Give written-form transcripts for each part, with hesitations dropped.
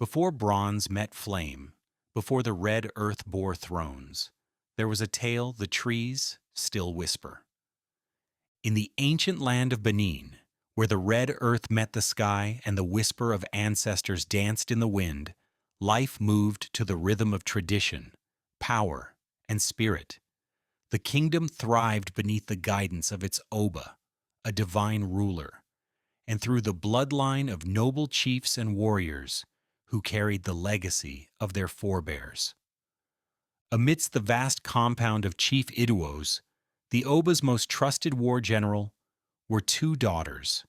Before bronze met flame, before the red earth bore thrones, there was a tale the trees still whisper. In the ancient land of Benin, where the red earth met the sky and the whisper of ancestors danced in the wind, life moved to the rhythm of tradition, power, and spirit. The kingdom thrived beneath the guidance of its Oba, a divine ruler, and through the bloodline of noble chiefs and warriors who carried the legacy of their forebears. Amidst the vast compound of Chief Iduos, the Oba's most trusted war general, were two daughters,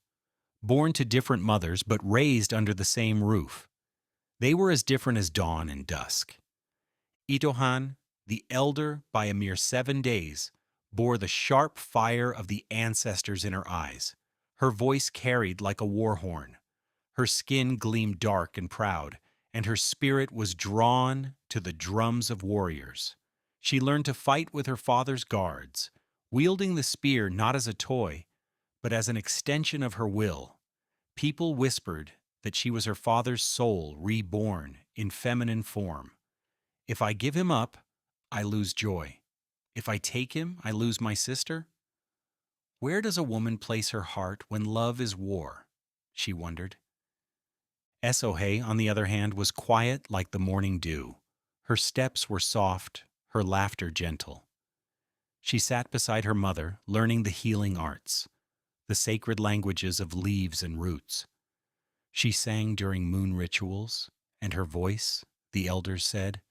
born to different mothers but raised under the same roof. They were as different as dawn and dusk. Itohan, the elder by a mere 7 days, bore the sharp fire of the ancestors in her eyes. Her voice carried like a war horn. Her skin gleamed dark and proud, and her spirit was drawn to the drums of warriors. She learned to fight with her father's guards, wielding the spear not as a toy, but as an extension of her will. People whispered that she was her father's soul reborn in feminine form. If I give him up, I lose joy. If I take him, I lose my sister. Where does a woman place her heart when love is war? She wondered. Esohe, on the other hand, was quiet like the morning dew. Her steps were soft, her laughter gentle. She sat beside her mother, learning the healing arts, the sacred languages of leaves and roots. She sang during moon rituals, and her voice, the elders said,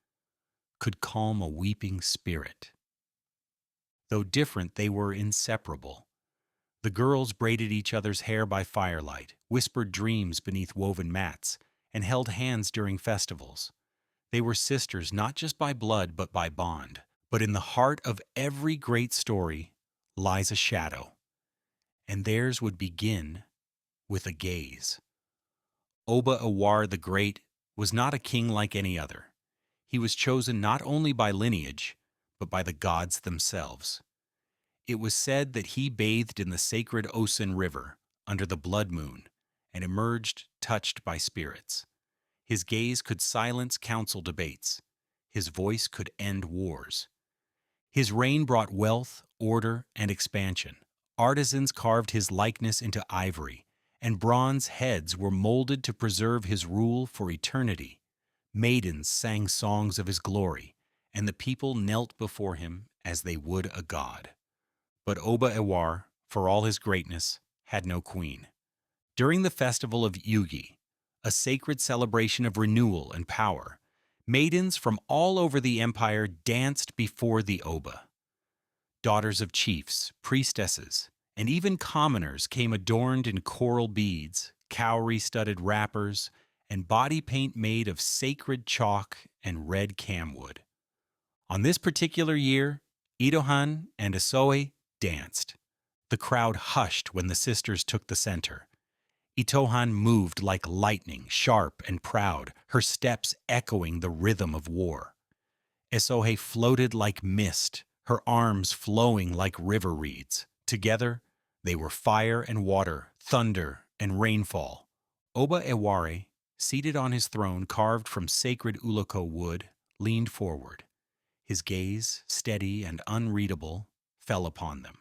could calm a weeping spirit. Though different, they were inseparable. The girls braided each other's hair by firelight, whispered dreams beneath woven mats, and held hands during festivals. They were sisters not just by blood but by bond. But in the heart of every great story lies a shadow, and theirs would begin with a gaze. Oba Awar the Great was not a king like any other. He was chosen not only by lineage, but by the gods themselves. It was said that he bathed in the sacred Osun River under the blood moon and emerged touched by spirits. His gaze could silence council debates. His voice could end wars. His reign brought wealth, order, and expansion. Artisans carved his likeness into ivory, and bronze heads were molded to preserve his rule for eternity. Maidens sang songs of his glory, and the people knelt before him as they would a god. But Oba Ewar, for all his greatness, had no queen. During the festival of Yugi, a sacred celebration of renewal and power, maidens from all over the empire danced before the Oba. Daughters of chiefs, priestesses, and even commoners came adorned in coral beads, cowrie-studded wrappers, and body paint made of sacred chalk and red camwood. On this particular year, Itohan and Isoe danced. The crowd hushed when the sisters took the center. Itohan moved like lightning, sharp and proud, her steps echoing the rhythm of war. Isoe floated like mist, her arms flowing like river reeds. Together, they were fire and water, thunder and rainfall. Oba Eware, seated on his throne carved from sacred uloko wood, leaned forward. His gaze, steady and unreadable, fell upon them.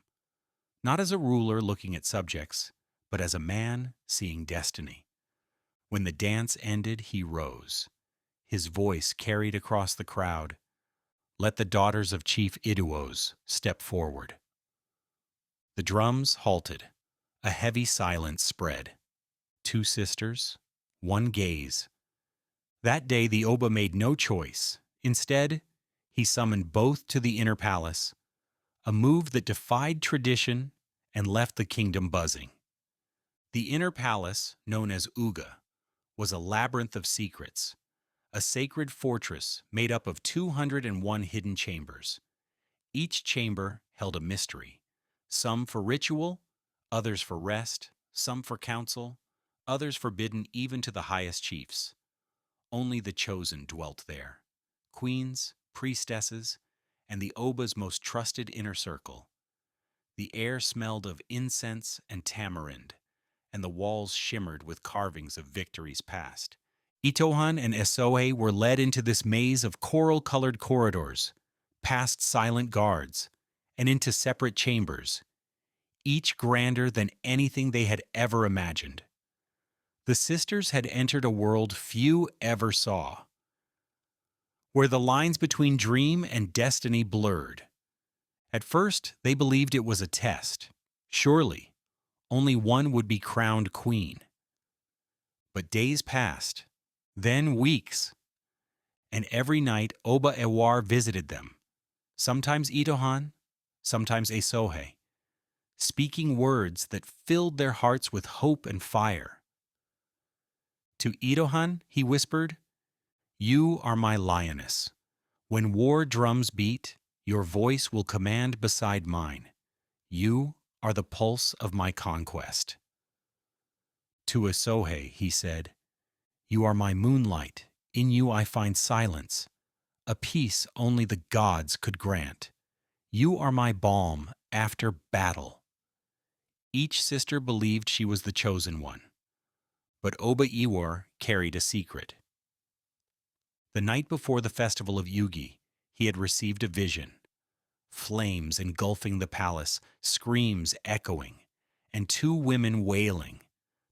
Not as a ruler looking at subjects, but as a man seeing destiny. When the dance ended, he rose. His voice carried across the crowd. Let the daughters of Chief Iduos step forward. The drums halted. A heavy silence spread. Two sisters, one gaze. That day the Oba made no choice. Instead, he summoned both to the inner palace, a move that defied tradition and left the kingdom buzzing. The inner palace, known as Uga, was a labyrinth of secrets, a sacred fortress made up of 201 hidden chambers. Each chamber held a mystery, some for ritual, others for rest, some for counsel, others forbidden even to the highest chiefs. Only the chosen dwelt there, queens, priestesses, and the Oba's most trusted inner circle. The air smelled of incense and tamarind, and the walls shimmered with carvings of victories past. Itohan and Esohe were led into this maze of coral-colored corridors, past silent guards, and into separate chambers, each grander than anything they had ever imagined. The sisters had entered a world few ever saw, where the lines between dream and destiny blurred. At first, they believed it was a test. Surely, only one would be crowned queen. But days passed, then weeks, and every night Oba Ewar visited them, sometimes Itohan, sometimes Esohe, speaking words that filled their hearts with hope and fire. To Itohan, he whispered, "You are my lioness. When war drums beat, your voice will command beside mine. You are the pulse of my conquest." To Esohe, he said, "You are my moonlight. In you I find silence, a peace only the gods could grant. You are my balm after battle." Each sister believed she was the chosen one, but Oba Ewar carried a secret. The night before the festival of Yugi, he had received a vision. Flames engulfing the palace, screams echoing, and two women wailing.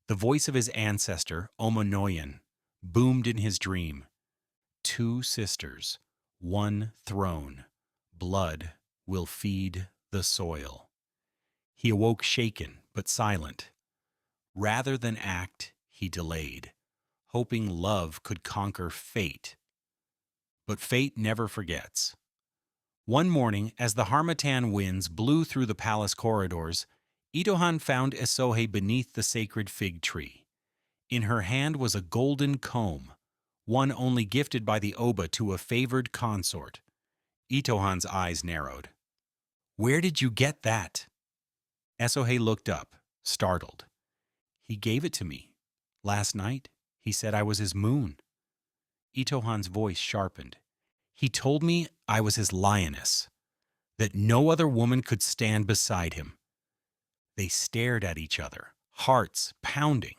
The voice of his ancestor, Omonoyan, boomed in his dream. Two sisters, one throne, blood will feed the soil. He awoke shaken but silent. Rather than act, he delayed, hoping love could conquer fate. But fate never forgets. One morning, as the harmattan winds blew through the palace corridors, Itohan found Esohe beneath the sacred fig tree. In her hand was a golden comb, one only gifted by the Oba to a favored consort. Itohan's eyes narrowed. "Where did you get that?" Esohe looked up, startled. "He gave it to me. Last night, he said I was his moon." Itohan's voice sharpened. "He told me I was his lioness, that no other woman could stand beside him." They stared at each other, hearts pounding.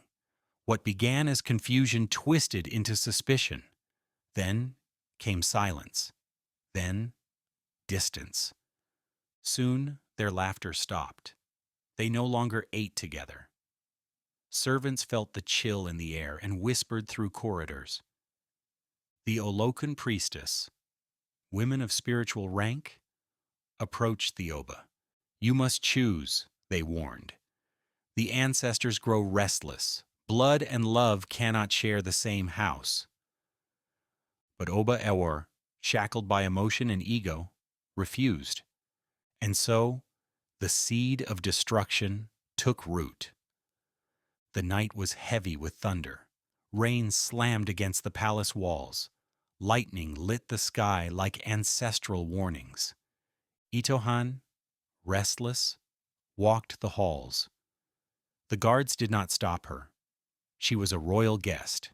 What began as confusion twisted into suspicion. Then came silence. Then distance. Soon their laughter stopped. They no longer ate together. Servants felt the chill in the air and whispered through corridors. The Olokan priestess, women of spiritual rank, approached the Oba. "You must choose," they warned. "The ancestors grow restless. Blood and love cannot share the same house." But Oba Ewar, shackled by emotion and ego, refused. And so, the seed of destruction took root. The night was heavy with thunder. Rain slammed against the palace walls. Lightning lit the sky like ancestral warnings. Itohan, restless, walked the halls. The guards did not stop her. She was a royal guest.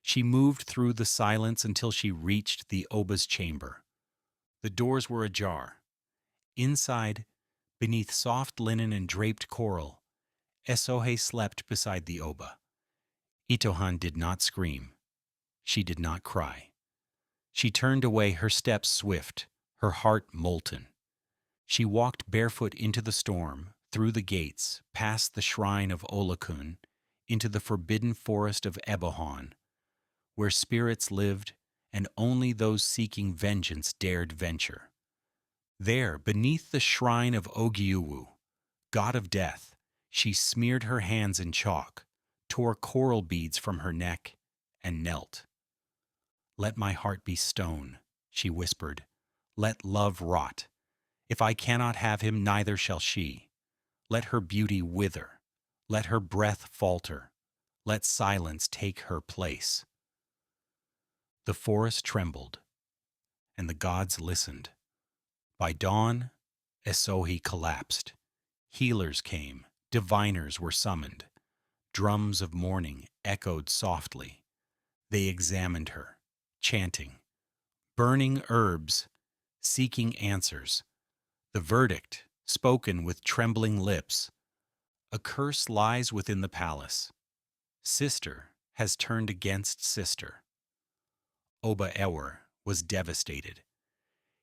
She moved through the silence until she reached the Oba's chamber. The doors were ajar. Inside, beneath soft linen and draped coral, Esohe slept beside the Oba. Itohan did not scream. She did not cry. She turned away, her steps swift, her heart molten. She walked barefoot into the storm, through the gates, past the shrine of Olokun, into the forbidden forest of Ebohon, where spirits lived and only those seeking vengeance dared venture. There, beneath the shrine of Ogiuwu, god of death, she smeared her hands in chalk, tore coral beads from her neck, and knelt. "Let my heart be stone," she whispered. "Let love rot. If I cannot have him, neither shall she. Let her beauty wither. Let her breath falter. Let silence take her place." The forest trembled, and the gods listened. By dawn, Esohe collapsed. Healers came, diviners were summoned. Drums of mourning echoed softly. They examined her, chanting, burning herbs, seeking answers. The verdict, spoken with trembling lips: "A curse lies within the palace. Sister has turned against sister. Oba Ewer was devastated.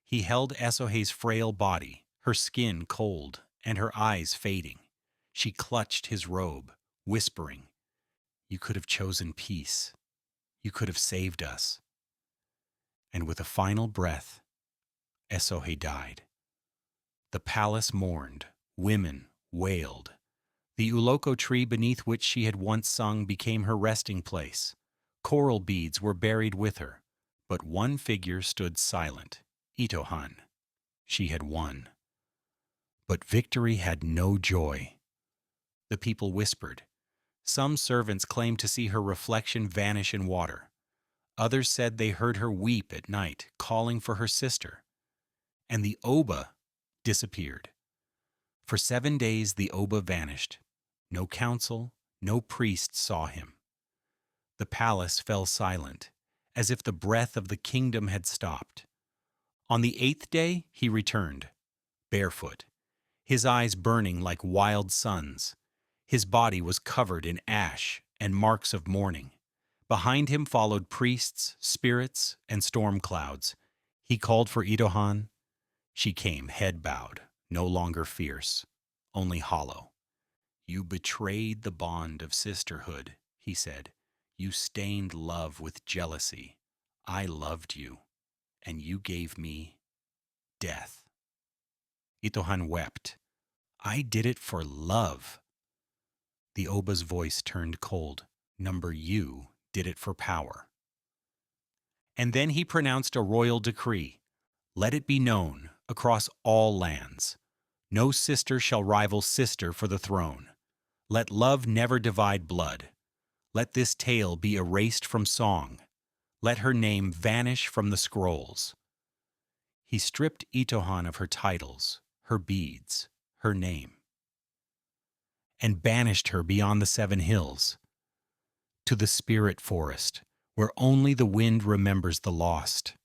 He held Esohe's frail body, her skin cold and her eyes fading. She clutched his robe, whispering, "You could have chosen peace. You could have saved us." And with a final breath, Esohe died. The palace mourned, women wailed. The uloko tree beneath which she had once sung became her resting place. Coral beads were buried with her, but one figure stood silent, Itohan. She had won. But victory had no joy. The people whispered. Some servants claimed to see her reflection vanish in water. Others said they heard her weep at night, calling for her sister. And the Oba disappeared. For 7 days the Oba vanished. No council, no priest saw him. The palace fell silent, as if the breath of the kingdom had stopped. On the 8th day he returned, barefoot, his eyes burning like wild suns. His body was covered in ash and marks of mourning. Behind him followed priests, spirits, and storm clouds. He called for Itohan. She came, head bowed, no longer fierce, only hollow. "You betrayed the bond of sisterhood," he said. "You stained love with jealousy. I loved you, and you gave me death." Itohan wept. "I did it for love." The Oba's voice turned cold. "Number you did it for power." And then he pronounced a royal decree. "Let it be known across all lands. No sister shall rival sister for the throne. Let love never divide blood. Let this tale be erased from song. Let her name vanish from the scrolls." He stripped Itohan of her titles, her beads, her name, and banished her beyond the 7 hills, to the spirit forest, where only the wind remembers the lost.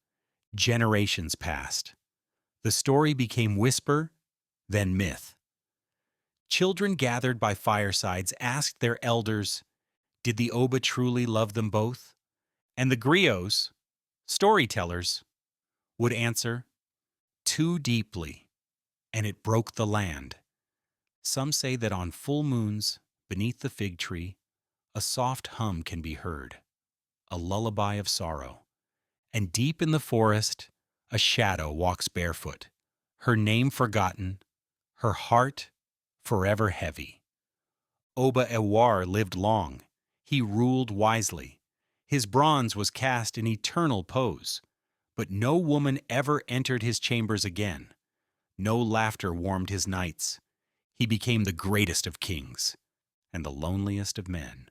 Generations passed. The story became whisper, then myth. Children gathered by firesides asked their elders, did the Oba truly love them both? And the griots, storytellers, would answer, too deeply, and it broke the land. Some say that on full moons, beneath the fig tree, a soft hum can be heard, a lullaby of sorrow. And deep in the forest, a shadow walks barefoot, her name forgotten, her heart forever heavy. Oba Ewar lived long. He ruled wisely. His bronze was cast in eternal pose. But no woman ever entered his chambers again. No laughter warmed his nights. He became the greatest of kings and the loneliest of men.